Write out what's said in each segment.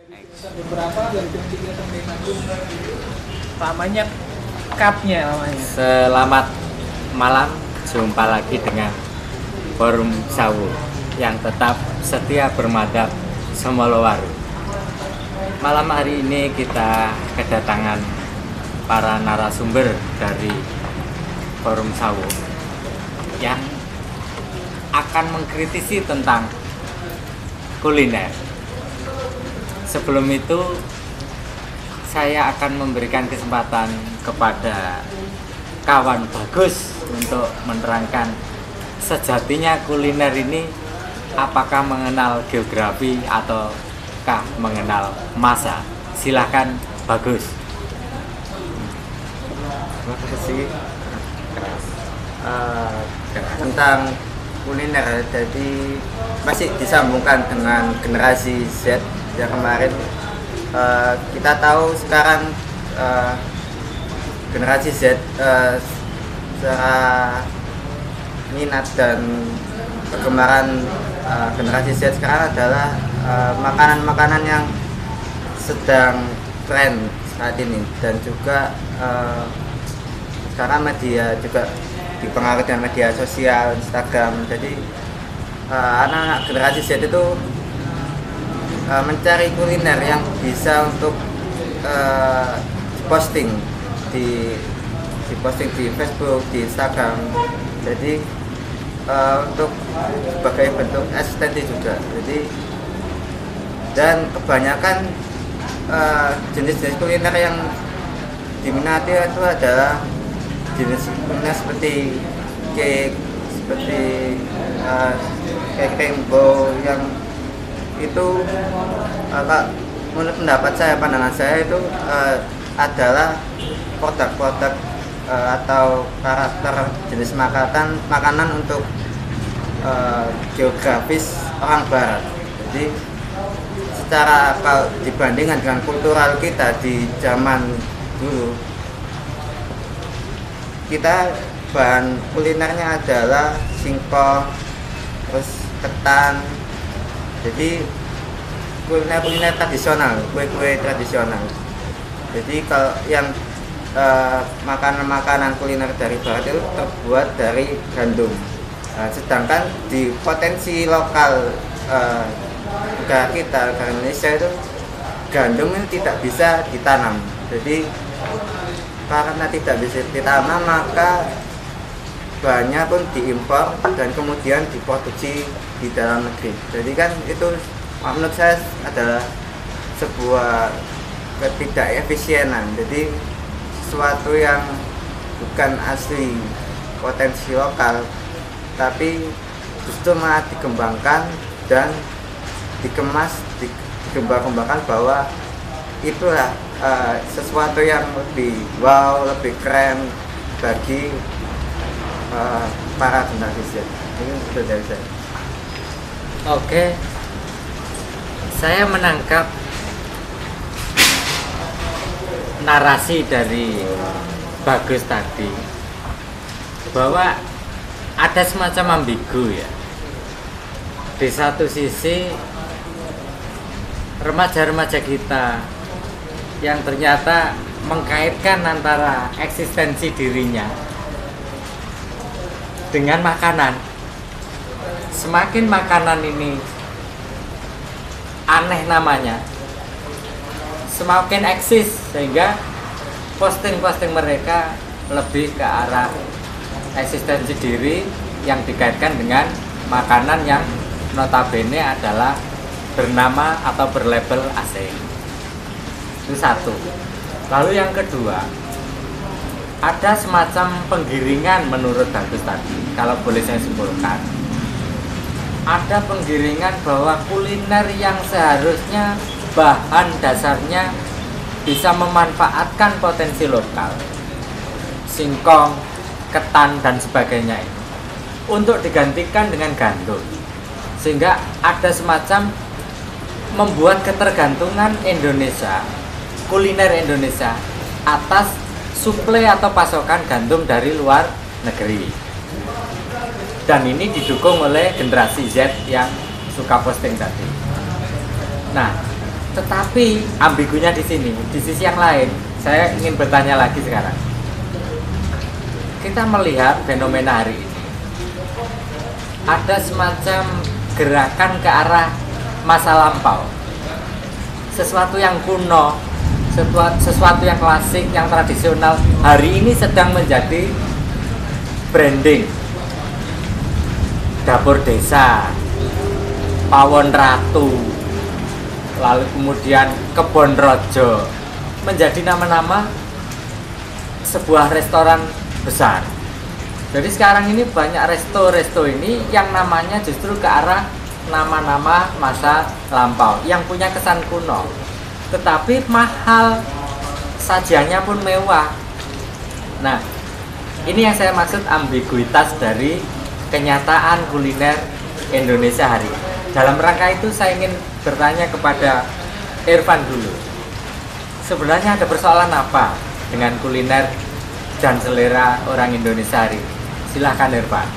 Beberapa dari kegiatan Bandung namanya cupnya namanya. Selamat malam, jumpa lagi dengan Forum Sawu yang tetap setia bermadab Somolowaru. Malam hari ini kita kedatangan para narasumber dari Forum Sawu yang akan mengkritisi tentang kuliner. Sebelum itu, saya akan memberikan kesempatan kepada kawan Bagus untuk menerangkan sejatinya kuliner ini apakah mengenal geografi ataukah mengenal masa. Silakan Bagus. Terima kasih. Tentang kuliner, jadi masih disambungkan dengan generasi Z yang kemarin. Kita tahu sekarang generasi Z secara minat dan kegemaran generasi Z sekarang adalah makanan-makanan yang sedang tren saat ini, dan juga sekarang media juga dipengaruhi dengan media sosial, Instagram. Jadi anak-anak generasi Z itu mencari kuliner yang bisa untuk posting di Facebook, di Instagram. Jadi untuk sebagai bentuk eksistensi juga. Jadi, dan kebanyakan jenis-jenis kuliner yang diminati itu adalah jenis kuliner seperti cake, seperti cake rainbow, yang itu menurut pendapat saya, pandangan saya itu adalah produk-produk atau karakter jenis makanan untuk geografis orang barat. Jadi secara kalau dibandingkan dengan kultural kita di zaman dulu, kita bahan kulinernya adalah singkong, terus ketan. Jadi kuliner tradisional, kue-kue tradisional. Jadi kalau yang makanan-makanan kuliner dari barat itu terbuat dari gandum. Sedangkan di potensi lokal negara kita, negara Indonesia, itu gandum itu tidak bisa ditanam. Jadi karena tidak bisa ditanam, maka bahannya pun diimpor dan kemudian diproduksi di dalam negeri. Jadi kan itu menurut saya adalah sebuah ketidakefisienan. Jadi sesuatu yang bukan asli potensi lokal, tapi justru malah dikembangkan dan dikemas, dikembang-kembangkan bahwa itulah sesuatu yang lebih wow, lebih keren bagi para generasi Z. Ini sudah dari saya. Oke, saya menangkap narasi dari Bagus tadi bahwa ada semacam ambigu ya. Di satu sisi remaja-remaja kita yang ternyata mengkaitkan antara eksistensi dirinya dengan makanan. Semakin makanan ini aneh namanya, semakin eksis, sehingga posting-posting mereka lebih ke arah eksistensi diri yang dikaitkan dengan makanan yang notabene adalah bernama atau berlabel asing. Itu satu. Lalu yang kedua, ada semacam penggiringan menurut Bagus tadi, kalau boleh saya simpulkan. Ada penggiringan bahwa kuliner yang seharusnya bahan dasarnya bisa memanfaatkan potensi lokal, singkong, ketan dan sebagainya itu, untuk digantikan dengan gandum, sehingga ada semacam membuat ketergantungan Indonesia, kuliner Indonesia, atas suplai atau pasokan gandum dari luar negeri. Dan ini didukung oleh generasi Z yang suka posting tadi. Nah, Tetapi ambigunya di sini, di sisi yang lain, saya ingin bertanya lagi sekarang. Kita melihat fenomena hari ini, ada semacam gerakan ke arah masa lampau, sesuatu yang kuno, sesuatu yang klasik, yang tradisional, hari ini sedang menjadi branding. Dapur desa, Pawon Ratu, lalu kemudian Kebon Rojo, menjadi nama-nama sebuah restoran besar. Jadi sekarang ini banyak resto ini yang namanya justru ke arah nama-nama masa lampau yang punya kesan kuno, tetapi mahal, sajiannya pun mewah. Nah, ini yang saya maksud ambiguitas dari kenyataan kuliner Indonesia hari ini. Dalam rangka itu saya ingin bertanya kepada Irfan dulu, sebenarnya ada persoalan apa dengan kuliner dan selera orang Indonesia hari ini? Silahkan Irfan.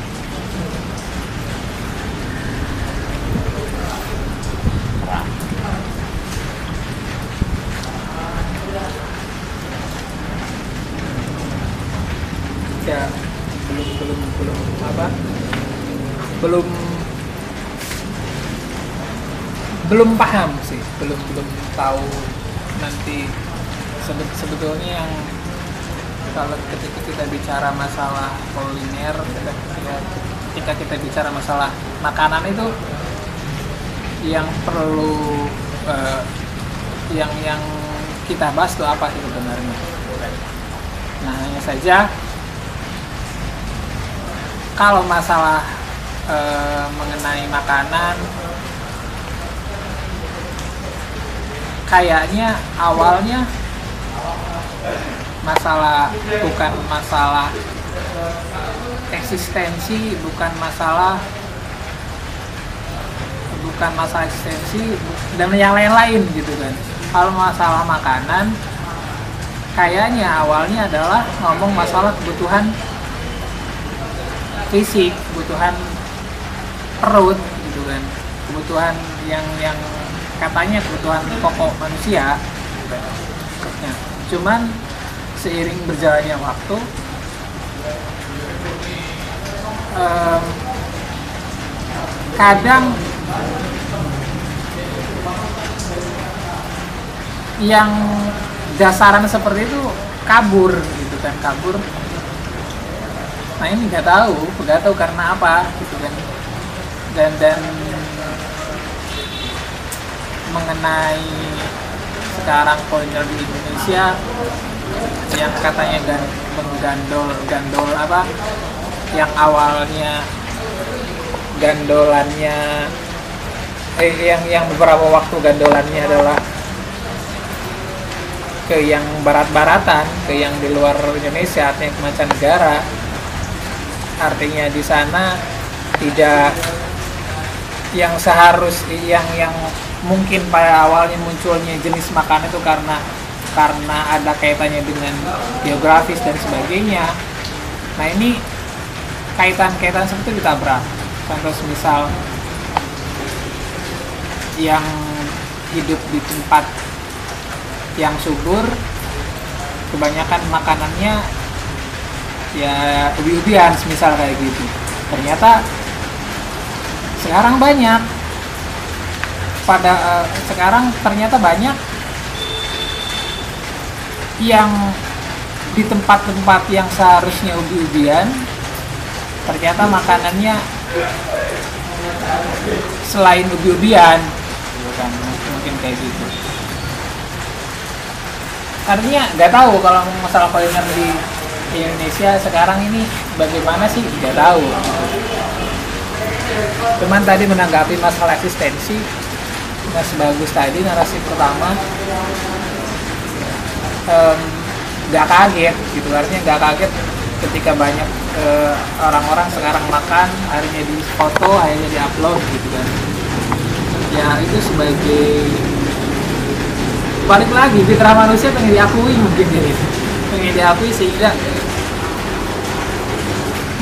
Ya, belum apa? Belum paham sih, belum tahu nanti sebetulnya yang kalau ketika kita bicara masalah kuliner, ketika kita bicara masalah makanan itu yang perlu yang kita bahas itu apa sih sebenarnya? Nah, hanya saja kalau masalah mengenai makanan, kayaknya awalnya bukan masalah eksistensi, bukan masalah eksistensi dan yang lain-lain gitu kan. Kalau masalah makanan, kayaknya awalnya adalah ngomong masalah kebutuhan fisik, kebutuhan perut gitu kan, kebutuhan yang katanya kebutuhan pokok manusia. Nah, cuman seiring berjalannya waktu, kadang yang dasaran seperti itu kabur gitu kan, kabur. Nah, ini nggak tahu karena apa gitu kan. Dan mengenai sekarang kuliner di Indonesia yang katanya menggandol apa, yang awalnya gandolannya yang beberapa waktu gandolannya adalah ke yang barat-baratan, ke yang di luar Indonesia, artinya ke mancanegara. Artinya di sana tidak yang yang mungkin pada awalnya munculnya jenis makan itu karena ada kaitannya dengan geografis dan sebagainya. Nah, ini kaitan-kaitan seperti itu ditabrak. Contoh misal yang hidup di tempat yang subur, kebanyakan makanannya ya ubi-ubian misal kayak gitu. Ternyata sekarang ternyata banyak yang di tempat-tempat yang seharusnya ubi-ubian, ternyata makanannya selain ubi-ubian, bukan mungkin kayak gitu. Artinya nggak tahu kalau masalah kuliner di Indonesia sekarang ini bagaimana sih, nggak tahu. Cuman tadi menanggapi masalah eksistensi, Mas Bagus tadi narasi pertama, nggak kaget gitu, artinya nggak kaget ketika banyak orang-orang sekarang makan, akhirnya di foto, akhirnya di upload gitu kan. Ya itu sebagai balik lagi fitrah manusia pengen diakui, mungkin gitu, pengen diakui sehingga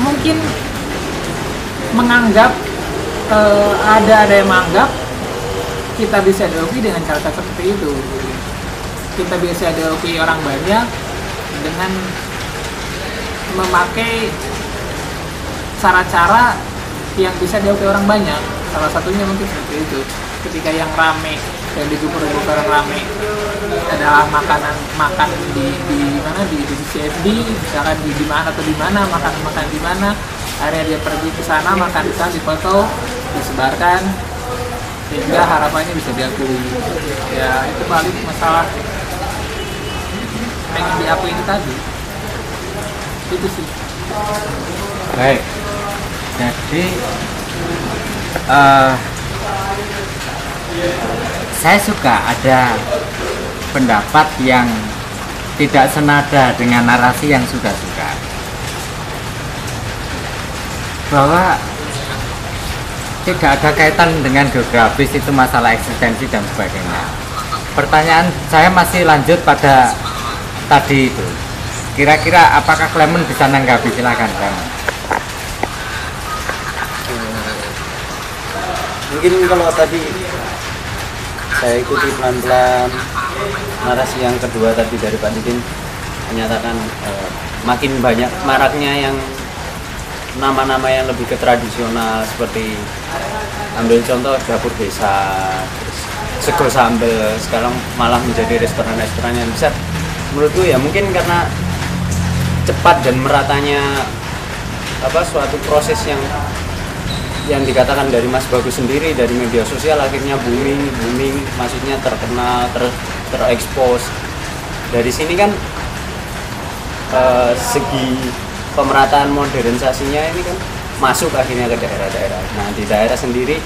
mungkin menganggap ada yang menganggap kita bisa dihoki dengan cara seperti itu. Kita bisa dihoki orang banyak dengan memakai cara-cara yang bisa dihoki orang banyak. Salah satunya mungkin seperti itu. Ketika yang rame dan digembar-gembar orang rame adalah makan di mana di CFD, misalkan di mana atau di mana makan di mana, akhirnya dia pergi ke sana makan di sana, dipoto, disebarkan, sehingga harapannya bisa diakui. Ya itu balik masalah pengen diakui itu tadi. Itu sih. Baik. Jadi saya suka ada pendapat yang tidak senada dengan narasi yang suka, bahwa tidak ada kaitan dengan geografis itu masalah eksistensi dan sebagainya. Pertanyaan saya masih lanjut pada tadi itu. Kira-kira apakah Clement bisa nanggapi? Silakan Clement. Mungkin kalau tadi saya ikuti pelan-pelan narasi yang kedua tadi dari Pak Didin menyatakan makin banyak maraknya yang nama-nama yang lebih ke tradisional, seperti ambil contoh dapur desa, terus sego sambal, sekarang malah menjadi restoran-restoran yang besar. Menurutku ya mungkin karena cepat dan meratanya suatu proses yang dikatakan dari Mas Bagus sendiri, dari media sosial akhirnya booming, maksudnya terkenal, terekspos. Dari sini kan segi pemerataan modernisasinya ini kan masuk akhirnya ke daerah-daerah. Nah di daerah sendiri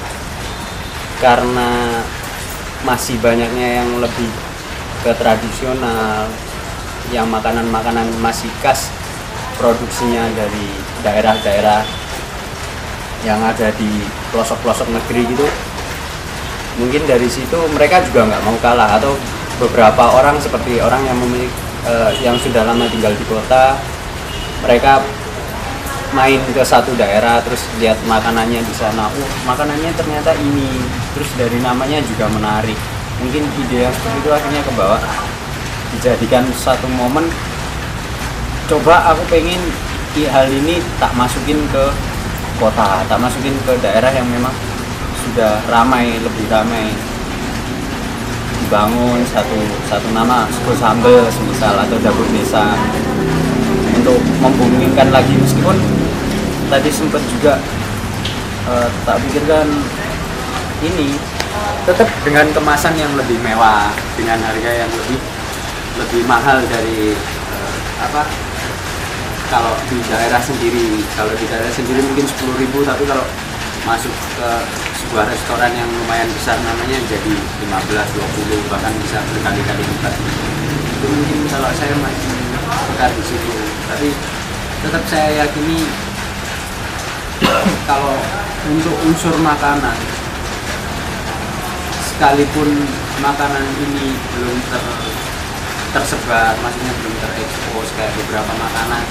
karena masih banyaknya yang lebih ke tradisional, yang makanan-makanan masih khas produksinya dari daerah-daerah yang ada di pelosok-pelosok negeri gitu, mungkin dari situ mereka juga nggak mau kalah, atau beberapa orang seperti orang yang memiliki yang sudah lama tinggal di kota, mereka main ke satu daerah terus lihat makanannya di sana, makanannya ternyata ini, terus dari namanya juga menarik, mungkin ide yang seperti itu akhirnya ke bawah, dijadikan satu momen, coba aku pengen hal ini tak masukin ke kota, tak masukin ke daerah yang memang sudah ramai, lebih ramai, dibangun satu nama sego sambal semisal, atau dapur desa, untuk membumingkan lagi. Meskipun tadi sempat juga tak pikirkan ini tetap dengan kemasan yang lebih mewah, dengan harga yang lebih mahal dari kalau di daerah sendiri mungkin 10.000, tapi kalau masuk ke sebuah restoran yang lumayan besar namanya jadi 15-20, bahkan bisa berkali-kali lipat. Itu mungkin kalau saya masih dekat di situ, tapi tetap saya yakini kalau untuk unsur makanan, sekalipun makanan ini belum tersebar, maksudnya belum terekspos kayak beberapa makanan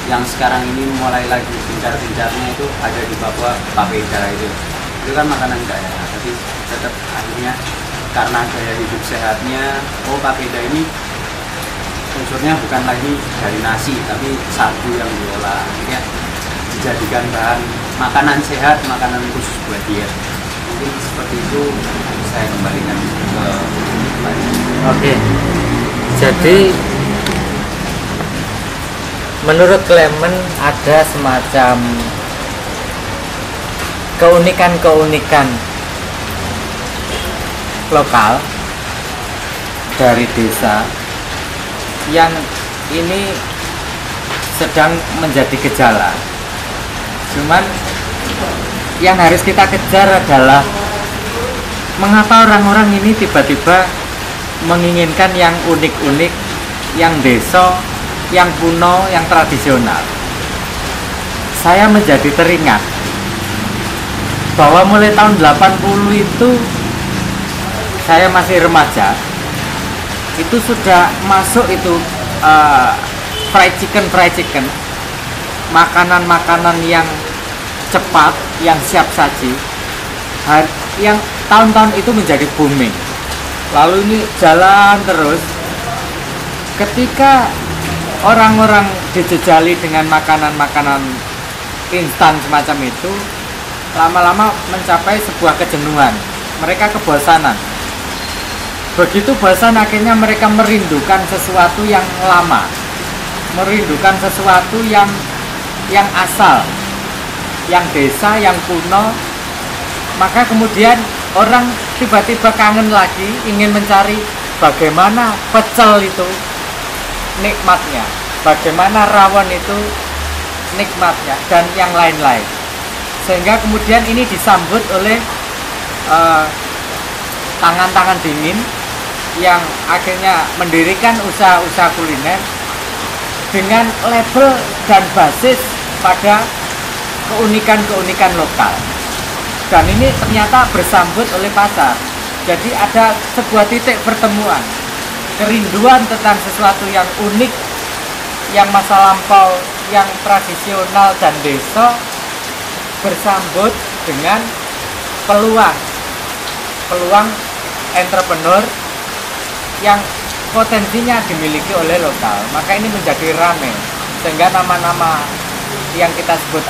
yang sekarang ini mulai lagi gencar-gencarnya itu ada di Papua, papeda itu kan makanan daerah, tapi tetap akhirnya karena gaya hidup sehatnya, papeda ini unsurnya bukan lagi dari nasi tapi sagu yang diolah, akhirnya dijadikan bahan makanan sehat, makanan khusus buat diet. Mungkin seperti itu saya kembalikan ke Oke. Jadi menurut Clement ada semacam keunikan-keunikan lokal dari desa yang ini sedang menjadi gejala. Cuman yang harus kita kejar adalah mengapa orang-orang ini tiba-tiba menginginkan yang unik-unik, yang desa, yang kuno, yang tradisional. Saya menjadi teringat bahwa mulai tahun 80 itu saya masih remaja, itu sudah masuk itu fried chicken, makanan-makanan yang cepat, yang siap saji, yang tahun-tahun itu menjadi booming. Lalu ini jalan terus. Ketika orang-orang dijejali dengan makanan-makanan instan semacam itu, lama-lama mencapai sebuah kejenuhan. Mereka kebosanan. Begitu bosan, akhirnya mereka merindukan sesuatu yang lama, merindukan sesuatu yang asal, yang desa, yang kuno. Maka kemudian orang tiba-tiba kangen lagi, ingin mencari bagaimana pecel itu nikmatnya, bagaimana rawon itu nikmatnya, dan yang lain-lain. Sehingga kemudian ini disambut oleh tangan-tangan dingin yang akhirnya mendirikan usaha-usaha kuliner dengan label dan basis pada keunikan-keunikan lokal. Dan ini ternyata bersambut oleh pasar. Jadi ada sebuah titik pertemuan, kerinduan tentang sesuatu yang unik, yang masa lampau, yang tradisional dan desa, bersambut dengan peluang entrepreneur yang potensinya dimiliki oleh lokal. Maka ini menjadi ramai, sehingga nama-nama yang kita sebut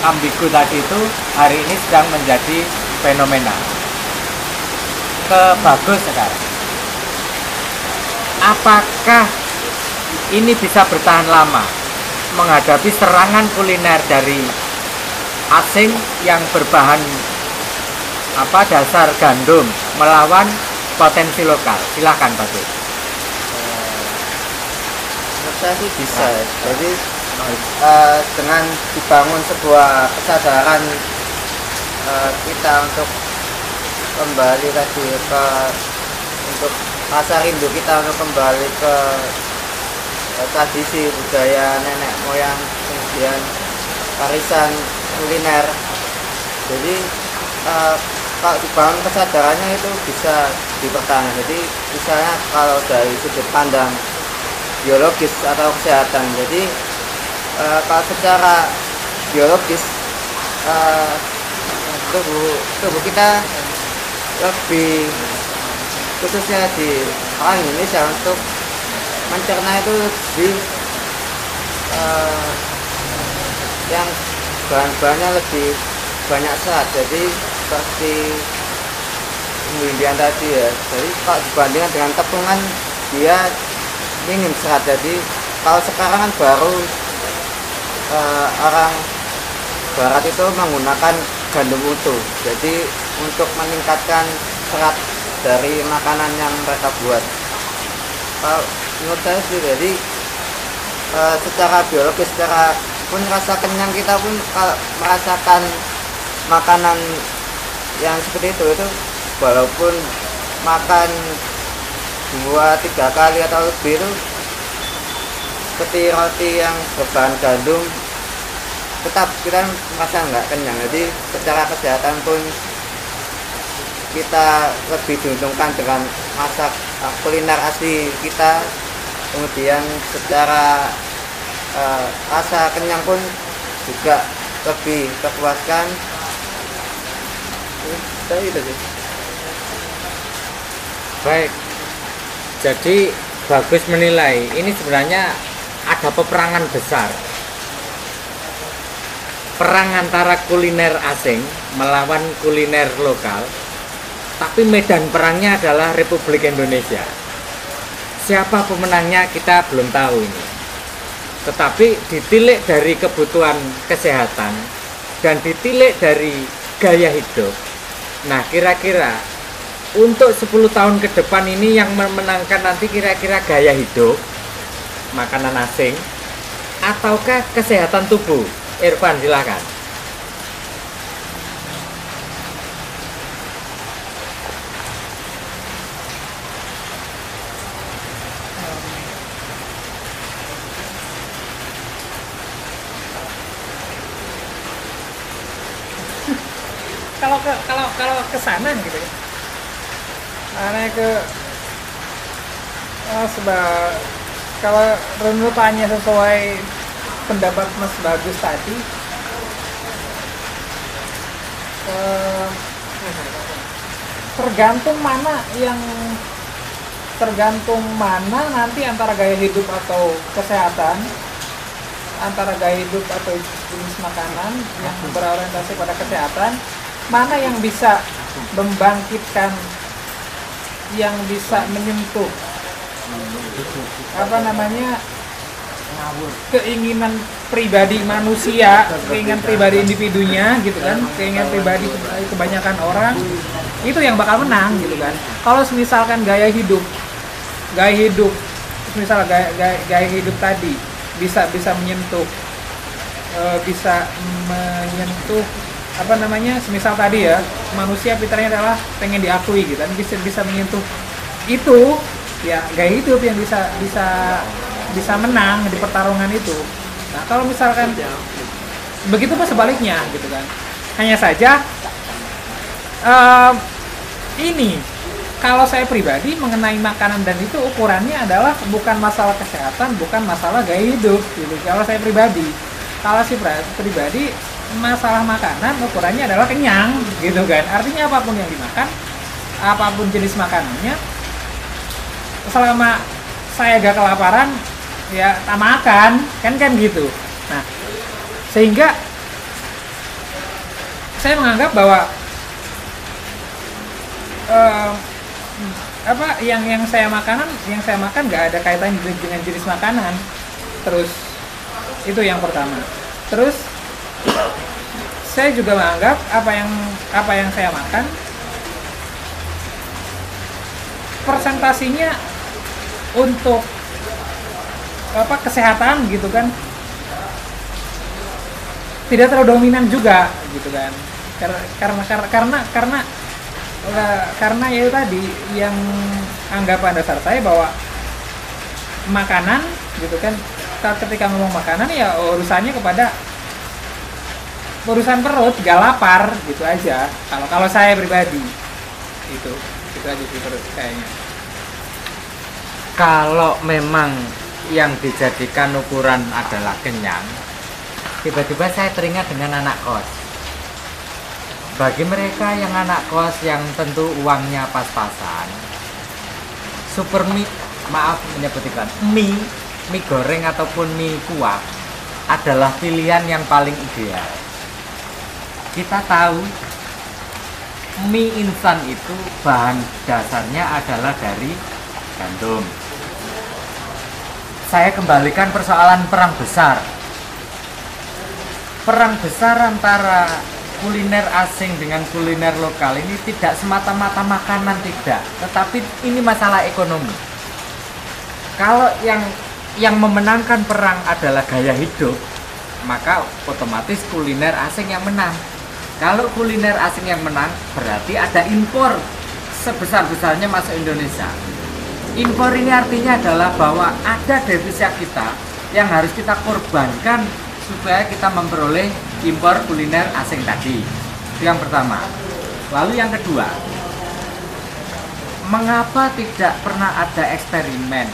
ambigu tadi itu hari ini sedang menjadi fenomena. Bagus sekarang. Apakah ini bisa bertahan lama menghadapi serangan kuliner dari asing yang berbahan dasar gandum melawan potensi lokal? Silakan Pak Dik. Menurut saya sih bisa. Jadi dengan dibangun sebuah kesadaran kita untuk kembali tadi untuk rasa rindu kita untuk kembali ke tradisi budaya nenek moyang, kemudian warisan kuliner. Jadi kalau dibangun kesadarannya itu bisa dipertahankan. Jadi misalnya kalau dari sudut pandang biologis atau kesehatan, jadi kalau secara biologis tubuh kita lebih, khususnya di orang Indonesia, untuk mencerna itu yang bahan-bahannya lebih banyak serat. Jadi seperti umbi-umbian tadi ya. Jadi kalau dibandingkan dengan tepungan, dia minim serat. Jadi kalau sekarang kan baru orang barat itu menggunakan gandum utuh. Jadi untuk meningkatkan serat dari makanan yang mereka buat. Kalau menurut saya sih, jadi secara biologis, secara pun rasa kenyang kita pun kalau merasakan makanan yang seperti itu walaupun makan 2-3 kali atau lebih, itu seperti roti yang berbahan gandum, tetap kita merasa nggak kenyang. Jadi secara kesehatan pun kita lebih diuntungkan dengan masak kuliner asli kita. Kemudian secara rasa kenyang pun juga lebih terpuaskan. Itu sih. Baik, jadi bagus menilai ini sebenarnya ada peperangan besar, perang antara kuliner asing melawan kuliner lokal, tapi medan perangnya adalah Republik Indonesia. Siapa pemenangnya kita belum tahu ini, tetapi ditilik dari kebutuhan kesehatan dan ditilik dari gaya hidup. Nah, kira-kira untuk 10 tahun ke depan ini yang memenangkan nanti kira-kira gaya hidup, makanan asing, ataukah kesehatan tubuh? Irfan, silakan. Kalau ke sana gitu ya. Karena kalau runutannya sesuai pendapat Mas Bagus tadi, tergantung mana nanti antara gaya hidup atau kesehatan, antara gaya hidup atau jenis makanan yang berorientasi pada kesehatan, mana yang bisa membangkitkan, yang bisa menyentuh keinginan pribadi manusia, keinginan pribadi individunya gitu kan, keinginan pribadi kebanyakan orang, itu yang bakal menang gitu kan. Kalau misalkan gaya hidup misalnya gaya hidup tadi bisa menyentuh semisal tadi ya, manusia fitrahnya adalah pengen diakui gitu kan, bisa menyentuh itu ya, gaya hidup yang bisa menang di pertarungan itu. Nah, kalau misalkan begitu pun sebaliknya gitu kan. Hanya saja ini kalau saya pribadi mengenai makanan dan itu ukurannya adalah bukan masalah kesehatan, bukan masalah gaya hidup gitu. Kalau saya pribadi, masalah makanan ukurannya adalah kenyang gitu kan. Artinya apapun yang dimakan, apapun jenis makanannya, selama saya gak kelaparan ya tak makan kan gitu. Nah, sehingga saya menganggap bahwa yang saya makan gak ada kaitannya dengan jenis makanan. Terus itu yang pertama. Terus saya juga menganggap apa yang saya makan persentasinya untuk kesehatan gitu kan tidak terlalu dominan juga gitu kan, karena ya tadi yang anggapan dasar saya bahwa makanan gitu kan, ketika ngomong makanan ya urusannya kepada urusan perut, gak lapar gitu aja. Kalau saya pribadi itu aja sih perut kayaknya. Kalau memang yang dijadikan ukuran adalah kenyang, tiba-tiba saya teringat dengan anak kos. Bagi mereka yang anak kos yang tentu uangnya pas-pasan, super mie, maaf menyebutkan mie goreng ataupun mie kuah adalah pilihan yang paling ideal. Kita tahu mie instan itu bahan dasarnya adalah dari gandum. Saya kembalikan persoalan perang besar antara kuliner asing dengan kuliner lokal ini tidak semata-mata makanan, tidak, tetapi ini masalah ekonomi. Kalau yang memenangkan perang adalah gaya hidup, maka otomatis kuliner asing yang menang. Kalau kuliner asing yang menang, berarti ada impor sebesar-besarnya masuk Indonesia. Impor ini artinya adalah bahwa ada devisa kita yang harus kita korbankan supaya kita memperoleh impor kuliner asing tadi. Itu yang pertama. Lalu yang kedua, mengapa tidak pernah ada eksperimen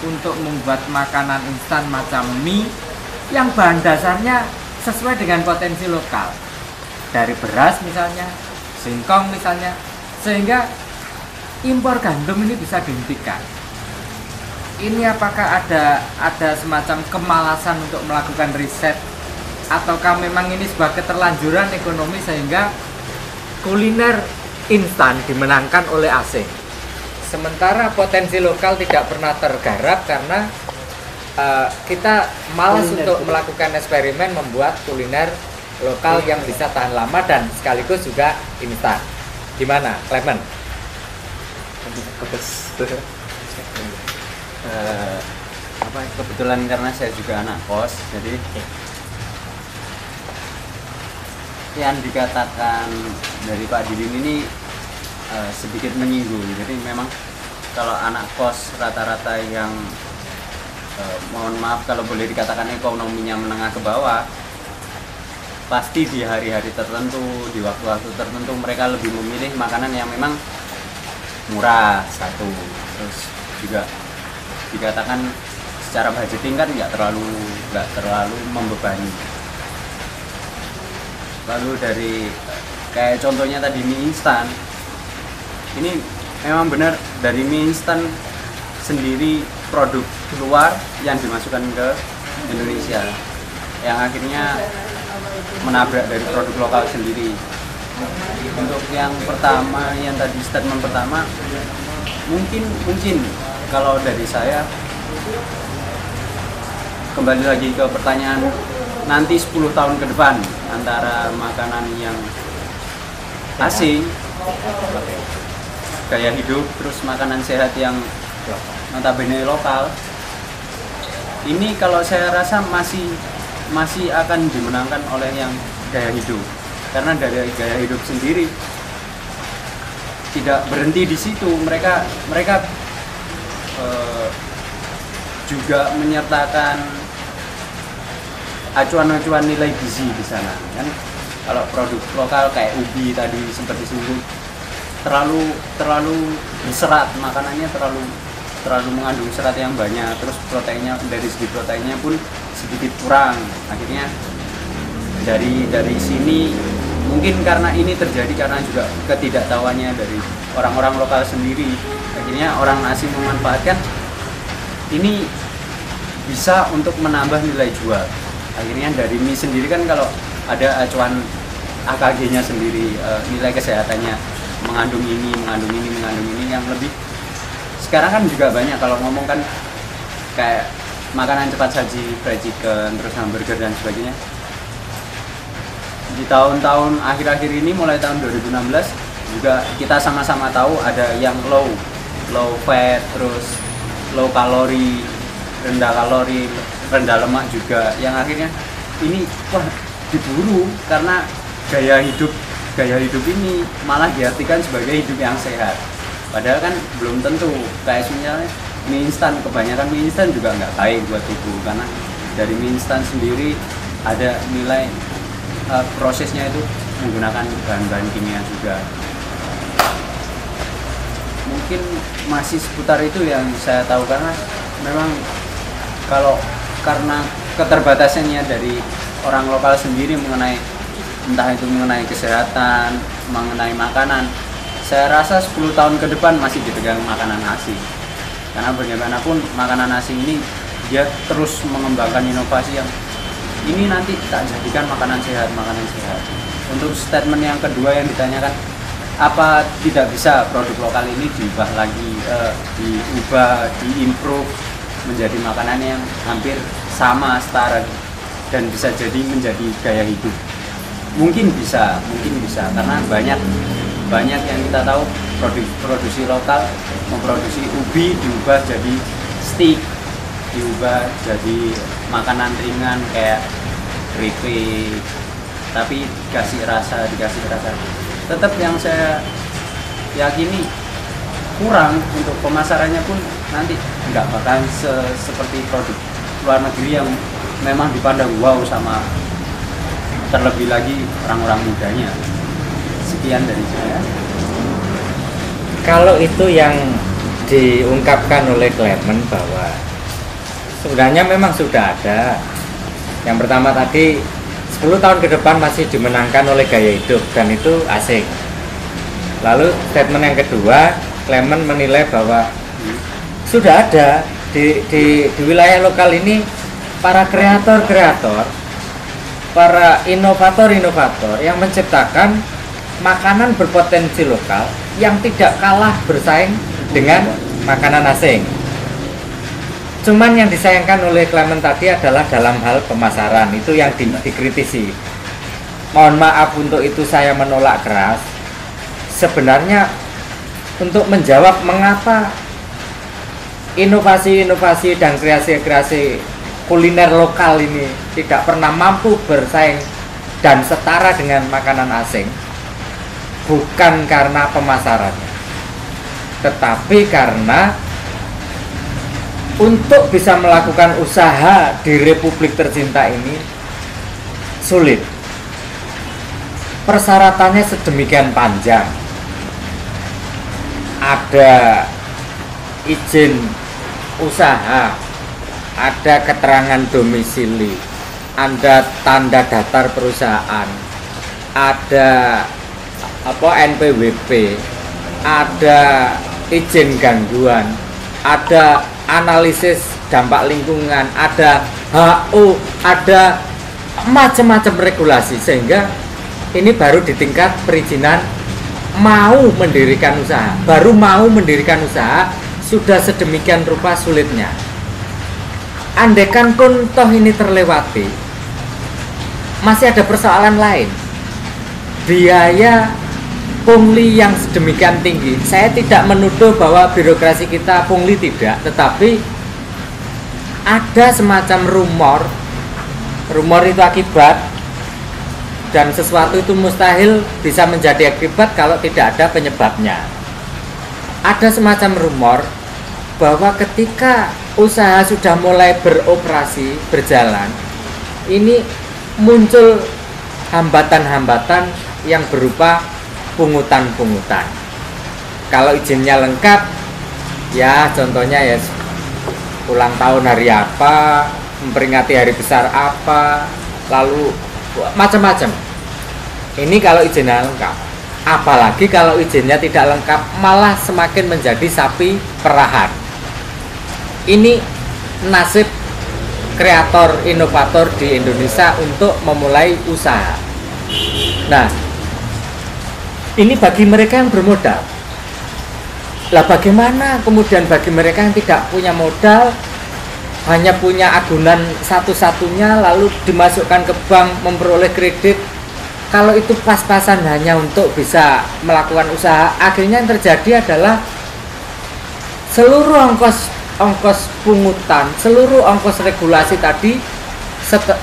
untuk membuat makanan instan macam mie yang bahan dasarnya sesuai dengan potensi lokal, dari beras misalnya, singkong misalnya, sehingga impor gandum ini bisa dihentikan. Ini apakah ada semacam kemalasan untuk melakukan riset, ataukah memang ini sebuah keterlanjuran ekonomi sehingga kuliner instan dimenangkan oleh asing, sementara potensi lokal tidak pernah tergarap karena kita malas untuk melakukan eksperimen membuat kuliner lokal yang bisa tahan lama dan sekaligus juga instan. Gimana, Clement? Kebetulan karena saya juga anak kos, jadi yang dikatakan dari Pak Didin ini sedikit menyinggung. Jadi memang kalau anak kos rata-rata yang mohon maaf kalau boleh dikatakan ekonominya menengah ke bawah, pasti di hari-hari tertentu, di waktu-waktu tertentu mereka lebih memilih makanan yang memang murah satu, terus juga dikatakan secara budgeting kan nggak terlalu membebani. Lalu dari kayak contohnya tadi mie instan ini memang benar dari mie instan sendiri produk luar yang dimasukkan ke Indonesia, yang akhirnya menabrak dari produk lokal sendiri. Untuk yang pertama, yang tadi statement pertama, mungkin kalau dari saya, kembali lagi ke pertanyaan, nanti 10 tahun ke depan antara makanan yang asing, gaya hidup, terus makanan sehat yang notabene lokal, ini kalau saya rasa masih akan dimenangkan oleh yang gaya hidup, karena dari gaya hidup sendiri tidak berhenti di situ. Mereka juga menyertakan acuan-acuan nilai gizi di sana kan. Kalau produk lokal kayak ubi tadi sempat disinggung, terlalu berserat, makanannya terlalu mengandung serat yang banyak, terus proteinnya, dari segi proteinnya pun sedikit kurang. Akhirnya dari sini, mungkin karena ini terjadi karena juga ketidaktahuannya dari orang-orang lokal sendiri, akhirnya orang asing memanfaatkan ini bisa untuk menambah nilai jual. Akhirnya dari mie sendiri kan, kalau ada acuan AKG-nya sendiri, nilai kesehatannya mengandung ini yang lebih. Sekarang kan juga banyak kalau ngomong kan, kayak makanan cepat saji, fried chicken, terus hamburger dan sebagainya. Di tahun-tahun akhir-akhir ini, mulai tahun 2016 juga kita sama-sama tahu ada yang low fat, terus low kalori, rendah lemak juga, yang akhirnya ini diburu karena gaya hidup ini malah diartikan sebagai hidup yang sehat. Padahal kan belum tentu. Kayak misalnya mie instan, kebanyakan mie instan juga nggak baik buat tubuh, karena dari mie instan sendiri ada nilai prosesnya itu menggunakan bahan-bahan kimia juga. Mungkin masih seputar itu yang saya tahu, karena memang karena keterbatasannya dari orang lokal sendiri mengenai, entah itu mengenai kesehatan, mengenai makanan, saya rasa 10 tahun ke depan masih dipegang makanan asing. Karena bagaimanapun makanan asing ini dia terus mengembangkan inovasi yang ini nanti tak jadikan makanan sehat. Untuk statement yang kedua yang ditanyakan, apa tidak bisa produk lokal ini diubah lagi, diimprove menjadi makanan yang hampir sama, setara, dan bisa jadi menjadi gaya hidup? Mungkin bisa, karena banyak yang kita tahu produksi lokal memproduksi ubi diubah jadi steak, diubah jadi makanan ringan kayak keripik, tapi dikasih rasa. Tetap yang saya yakini kurang, untuk pemasarannya pun nanti nggak bakal seperti produk luar negeri yang memang dipandang wow sama, terlebih lagi orang-orang mudanya. Sekian dari saya. Kalau itu yang diungkapkan oleh Clement bahwa sebenarnya memang sudah ada. Yang pertama tadi, 10 tahun ke depan masih dimenangkan oleh gaya hidup, dan itu asing. Lalu statement yang kedua, Clement menilai bahwa sudah ada di wilayah lokal ini para kreator, para inovator yang menciptakan makanan berpotensi lokal yang tidak kalah bersaing dengan makanan asing. Cuman yang disayangkan oleh Clement tadi adalah dalam hal pemasaran, itu yang dikritisi. Mohon maaf untuk itu saya menolak keras. Sebenarnya untuk menjawab mengapa inovasi-inovasi dan kreasi-kreasi kuliner lokal ini tidak pernah mampu bersaing dan setara dengan makanan asing, bukan karena pemasarannya, tetapi karena untuk bisa melakukan usaha di Republik tercinta ini sulit. Persyaratannya sedemikian panjang. Ada izin usaha, ada keterangan domisili, ada tanda daftar perusahaan, ada NPWP, ada izin gangguan, ada analisis dampak lingkungan, ada HO, ada macam-macam regulasi, sehingga ini baru di tingkat perizinan mau mendirikan usaha. Baru mau mendirikan usaha sudah sedemikian rupa sulitnya. Andaikan pun toh ini terlewati, masih ada persoalan lain. Biaya pungli yang sedemikian tinggi. Saya tidak menuduh bahwa birokrasi kita pungli, tidak, tetapi ada semacam rumor itu akibat, dan sesuatu itu mustahil bisa menjadi akibat kalau tidak ada penyebabnya. Ada semacam rumor bahwa ketika usaha sudah mulai beroperasi, berjalan, ini muncul hambatan-hambatan yang berupa pungutan-pungutan. Kalau izinnya lengkap, ya contohnya ya ulang tahun hari apa, memperingati hari besar apa, lalu macam-macam. Ini kalau izinnya lengkap. Apalagi kalau izinnya tidak lengkap, malah semakin menjadi sapi perahan. Ini nasib kreator inovator di Indonesia untuk memulai usaha. Nah, ini bagi mereka yang bermodal. Lah bagaimana kemudian bagi mereka yang tidak punya modal, hanya punya agunan satu-satunya, lalu dimasukkan ke bank memperoleh kredit? Kalau itu pas-pasan hanya untuk bisa melakukan usaha, akhirnya yang terjadi adalah seluruh ongkos pungutan, seluruh ongkos regulasi tadi,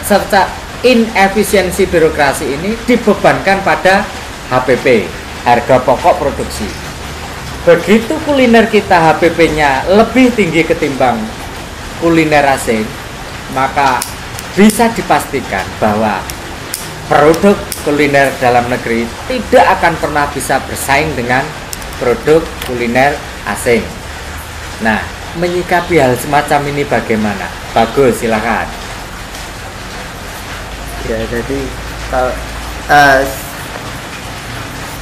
serta inefisiensi birokrasi ini dibebankan pada HPP, harga pokok produksi. Begitu kuliner kita HPP-nya lebih tinggi ketimbang kuliner asing, maka bisa dipastikan bahwa produk kuliner dalam negeri tidak akan pernah bisa bersaing dengan produk kuliner asing. Nah, menyikapi hal semacam ini bagaimana? Bagus, silakan. Ya, jadi kalau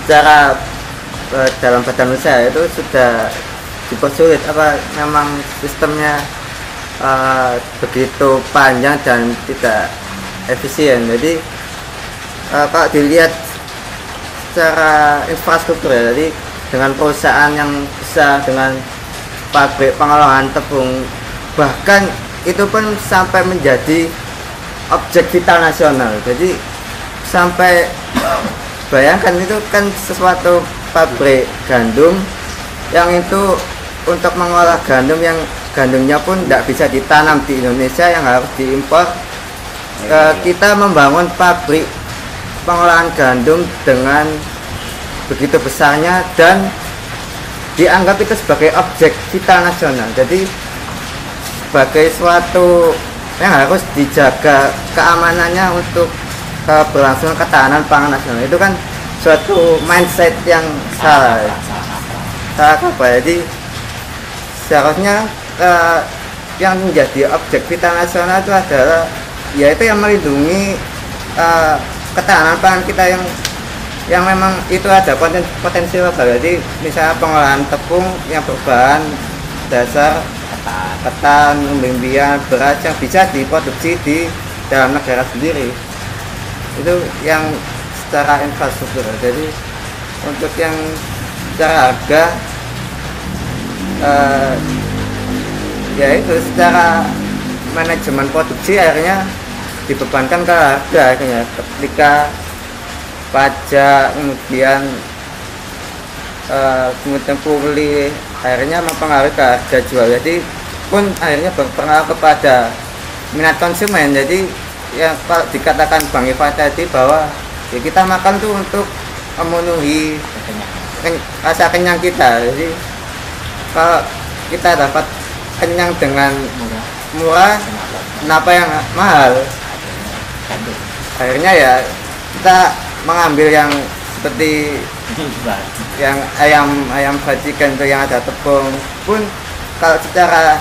secara dalam badan usaha itu sudah dipersulit, apa memang sistemnya begitu panjang dan tidak efisien. Jadi kalau dilihat secara infrastruktur ya, jadi dengan perusahaan yang besar, dengan pabrik pengolahan tepung, bahkan itu pun sampai menjadi objek vital nasional. Jadi sampai bayangkan, itu kan sesuatu pabrik gandum yang itu untuk mengolah gandum yang gandumnya pun tidak bisa ditanam di Indonesia, yang harus diimpor. Kita membangun pabrik pengolahan gandum dengan begitu besarnya dan dianggap itu sebagai objek vital nasional. Jadi sebagai suatu yang harus dijaga keamanannya untuk keberlangsungan ketahanan pangan nasional. Itu kan suatu mindset yang salah apa. Jadi seharusnya yang menjadi objek vital nasional itu adalah yaitu yang melindungi ketahanan pangan kita yang memang itu ada potensi apa. Jadi misalnya pengolahan tepung yang berbahan dasar ketan, umbi-umbian, beras yang bisa diproduksi di dalam negara sendiri, itu yang secara infrastruktur. Jadi untuk yang secara harga ya itu secara manajemen produksi akhirnya dibebankan ke harga, akhirnya ketika pajak kemudian pungli akhirnya mempengaruhi ke harga jual. Jadi pun akhirnya berpengaruh kepada minat konsumen. Jadi yang kalau dikatakan Bang Iva tadi bahwa ya kita makan tuh untuk memenuhi rasa kenyang kita. Jadi kalau kita dapat kenyang dengan murah, kenapa yang mahal? Akhirnya ya kita mengambil yang seperti yang ayam bajikan itu yang ada tepung pun, kalau secara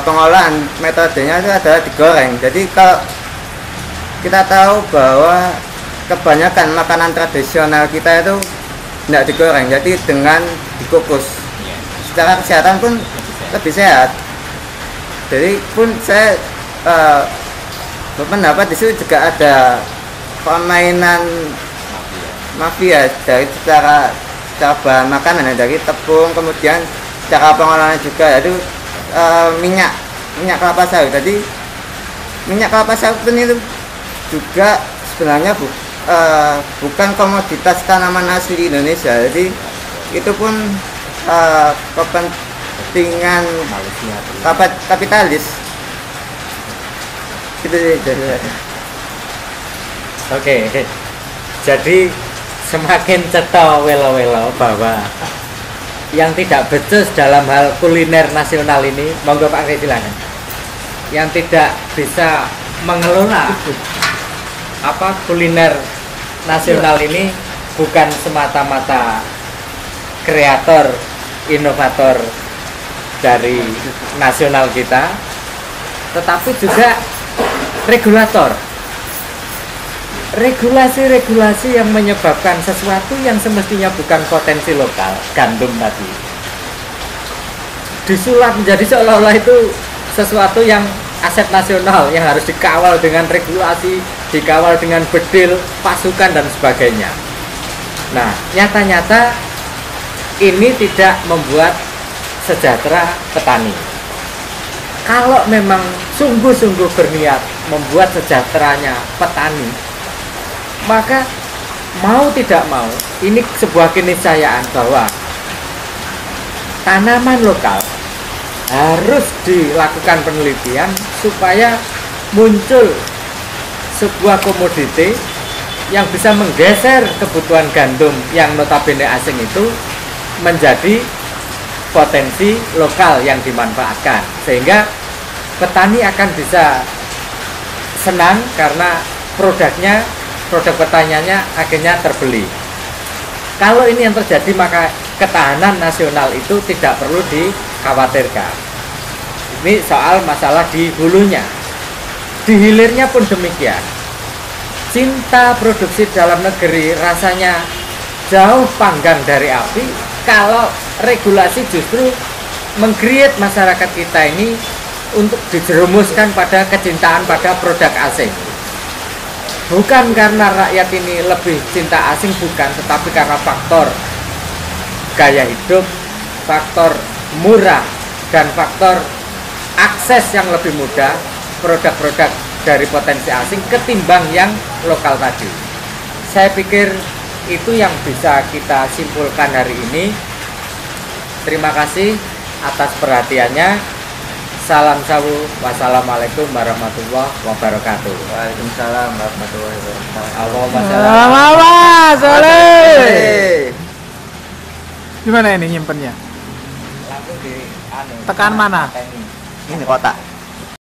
pengolahan metodenya itu adalah digoreng. Jadi kalau kita tahu bahwa kebanyakan makanan tradisional kita itu tidak digoreng, jadi dengan dikukus. Iya. Secara kesehatan pun lebih sehat. Jadi pun saya berpendapat di situ juga ada permainan mafia dari secara bahan makanan ya, dari tepung, kemudian cara pengolahan juga, yaitu minyak kelapa sawit. Jadi minyak kelapa sawit itu juga sebenarnya bukan komoditas tanaman asli Indonesia. Jadi itu pun kepentingan kapitalis. Gitu sih. Oke. Jadi semakin cetha welo-welo bahwa yang tidak becus dalam hal kuliner nasional ini, monggo Pak Kri silakan. Yang tidak bisa mengelola kuliner nasional ini bukan semata-mata kreator, inovator dari nasional kita, tetapi juga regulator. Regulasi-regulasi yang menyebabkan sesuatu yang semestinya bukan potensi lokal, gandum tadi, disulap menjadi seolah-olah itu sesuatu yang aset nasional yang harus dikawal dengan regulasi, dikawal dengan bedil, pasukan dan sebagainya. Nah, nyata-nyata ini tidak membuat sejahtera petani. Kalau memang sungguh-sungguh berniat membuat sejahteranya petani, maka mau tidak mau ini sebuah keniscayaan bahwa tanaman lokal harus dilakukan penelitian supaya muncul sebuah komoditi yang bisa menggeser kebutuhan gandum yang notabene asing itu menjadi potensi lokal yang dimanfaatkan, sehingga petani akan bisa senang karena produk pertaniannya akhirnya terbeli. Kalau ini yang terjadi, maka ketahanan nasional itu tidak perlu dikhawatirkan. Ini soal masalah di hulunya. Di hilirnya pun demikian. Cinta produksi dalam negeri rasanya jauh panggang dari api kalau regulasi justru meng-create masyarakat kita ini untuk dijerumuskan pada kecintaan pada produk asing. Bukan karena rakyat ini lebih cinta asing, bukan, tetapi karena faktor gaya hidup, faktor murah, dan faktor akses yang lebih mudah produk-produk dari potensi asing ketimbang yang lokal tadi. Saya pikir itu yang bisa kita simpulkan hari ini. Terima kasih atas perhatiannya. Salam sawu, wassalamualaikum warahmatullahi wabarakatuh. Waalaikumsalam warahmatullahi wabarakatuh. Allahumma Soleh. Gimana ini nyimpennya? Langsung di Tekan mana? Ini kotak.